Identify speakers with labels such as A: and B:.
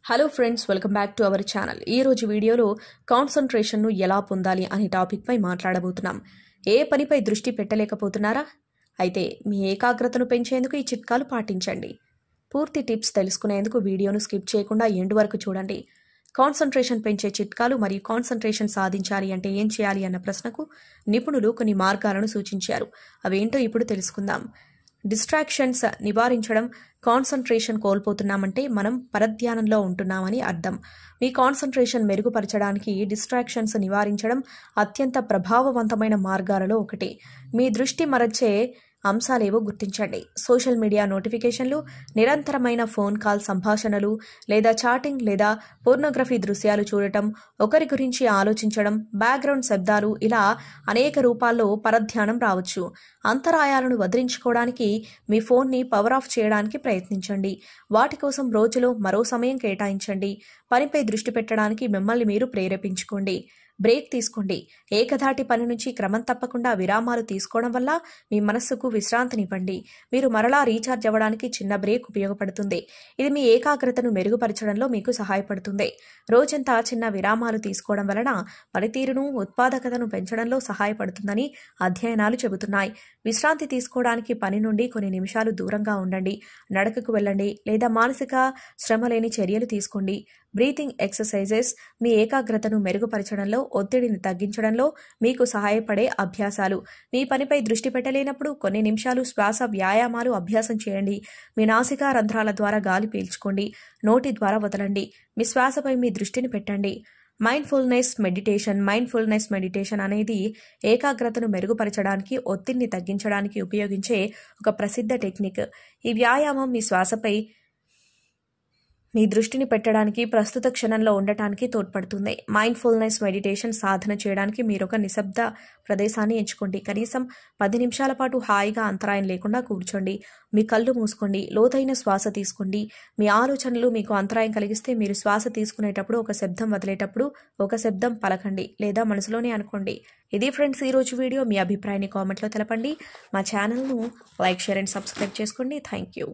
A: Hello friends, welcome back to our channel. ఈ రోజు వీడియోలో కాన్సంట్రేషన్ను ఎలా పొందాలి అనే టాపిక్పై మాట్లాడబోతున్నాం. ఏ పనిపై దృష్టి పెట్టలేకపోతున్నారా? అయితే మీ ఏకాగ్రతను పెంచేందుకు ఈ చిట్కాలు పాటించండి. పూర్తి టిప్స్ తెలుసుకునేందుకు వీడియోను స్కిప్ చేయకుండా ఎండ్ వరకు చూడండి. కాన్సంట్రేషన్ పెంచే చిట్కాలు మరియు కాన్సంట్రేషన్ సాధించాలి అంటే ఏం చేయాలి అన్న ప్రశ్నకు నిపుణులు కొన్ని మార్గాలను సూచించారు. అవేంటో ఇప్పుడు తెలుసుకుందాం. డిస్ట్రాక్షన్స్ నివారించడం. కాన్సంట్రేషన్ కోల్పోతున్నామంటే మనం పరధ్యానంలో ఉంటున్నామని అర్థం. మీ కాన్సంట్రేషన్ మెరుగుపరచడానికి డిస్ట్రాక్షన్స్ నివారించడం అత్యంత ప్రభావవంతమైన మార్గాలలో ఒకటి. మీ దృష్టి మరల్చే అంశాలేవో గుర్తించండి. సోషల్ మీడియా నోటిఫికేషన్లు, నిరంతరమైన ఫోన్ కాల్ సంభాషణలు లేదా చాటింగ్ లేదా పోర్నోగ్రఫీ దృశ్యాలు చూడటం, ఒకరి గురించి ఆలోచించడం, బ్యాక్గ్రౌండ్ శబ్దాలు, ఇలా అనేక రూపాల్లో పరధ్యానం రావచ్చు. అంతరాయాలను వదిలించుకోవడానికి మీ ఫోన్ని పవర్ ఆఫ్ చేయడానికి ప్రయత్నించండి. వాటి కోసం రోజులో మరో సమయం కేటాయించండి. పనిపై దృష్టి పెట్టడానికి మిమ్మల్ని మీరు ప్రేరేపించుకోండి. బ్రేక్ తీసుకోండి. ఏకధాటి పని నుంచి క్రమం తప్పకుండా విరామాలు తీసుకోవడం వల్ల మీ మనస్సుకు విశ్రాంతినివ్వండి. మీరు మరలా రీఛార్జ్ అవ్వడానికి చిన్న బ్రేక్ ఉపయోగపడుతుంది. ఇది మీ ఏకాగ్రతను మెరుగుపరచడంలో మీకు సహాయపడుతుంది. రోజంతా చిన్న విరామాలు తీసుకోవడం వలన పనితీరును, ఉత్పాదకతను పెంచడంలో సహాయపడుతుందని అధ్యయనాలు చెబుతున్నాయి. విశ్రాంతి తీసుకోవడానికి పని నుండి కొన్ని నిమిషాలు దూరంగా ఉండండి. నడకకు వెళ్ళండి లేదా మానసిక శ్రమ లేని చర్యలు తీసుకోండి. బ్రీతింగ్ ఎక్సర్సైజెస్ మీ ఏకాగ్రతను మెరుగుపరచడంలో, ఒత్తిడిని తగ్గించడంలో మీకు సహాయపడే అభ్యాసాలు. మీ పనిపై దృష్టి పెట్టలేనప్పుడు కొన్ని నిమిషాలు శ్వాస వ్యాయామాలు అభ్యాసం చేయండి. మీ నాసికా రంధ్రాల ద్వారా గాలి పీల్చుకోండి. నోటి ద్వారా వదలండి. మీ శ్వాసపై మీ దృష్టిని పెట్టండి. మైండ్ఫుల్నెస్ మెడిటేషన్ అనేది ఏకాగ్రతను మెరుగుపరచడానికి, ఒత్తిడిని తగ్గించడానికి ఉపయోగించే ఒక ప్రసిద్ధ టెక్నిక్. ఈ వ్యాయామం మీ శ్వాసపై మీ దృష్టిని పెట్టడానికి, ప్రస్తుత క్షణంలో ఉండటానికి తోడ్పడుతుంది. మైండ్ఫుల్నెస్ మెడిటేషన్ సాధన చేయడానికి మీరు ఒక నిశ్శబ్ద ప్రదేశాన్ని ఎంచుకోండి. కనీసం 10 నిమిషాల పాటు హాయిగా అంతరాయం లేకుండా కూర్చోండి. మీ కళ్ళు మూసుకోండి. లోతైన శ్వాస తీసుకోండి. మీ ఆలోచనలు మీకు అంతరాయం కలిగిస్తే మీరు శ్వాస తీసుకునేటప్పుడు ఒక శబ్దం, వదిలేటప్పుడు ఒక శబ్దం పలకండి లేదా మనసులోనే అనుకోండి. ఇది ఫ్రెండ్స్ ఈరోజు వీడియో. మీ అభిప్రాయాన్ని కామెంట్లో తెలపండి. మా ఛానల్ను లైక్, షేర్ అండ్ సబ్స్క్రైబ్ చేసుకోండి. Thank you.